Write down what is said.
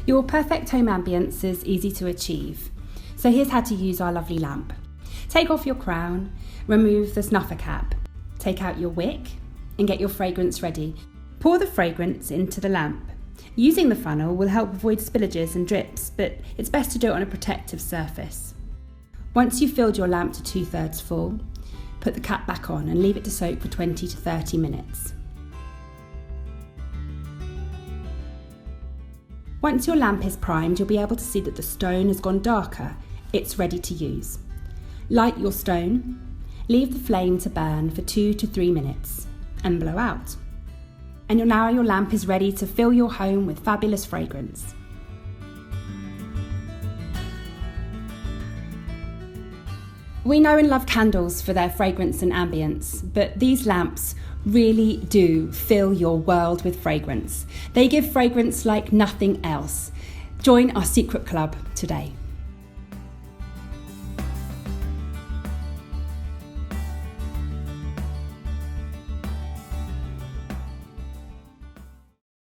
Your perfect home ambience is easy to achieve. So here's how to use our lovely lamp. Take off your crown, remove the snuffer cap, take out your wick and get your fragrance ready. Pour the fragrance into the lamp. Using the funnel will help avoid spillages and drips, but it's best to do it on a protective surface. Once you've filled your lamp to 2/3 full, put the cap back on and leave it to soak for 20 to 30 minutes. Once your lamp is primed, you'll be able to see that the stone has gone darker. It's ready to use. Light your stone, leave the flame to burn for 2 to 3 minutes and blow out. And now your lamp is ready to fill your home with fabulous fragrance. We know and love candles for their fragrance and ambience, but these lamps really do fill your world with fragrance. They give fragrance like nothing else. Join our secret club today.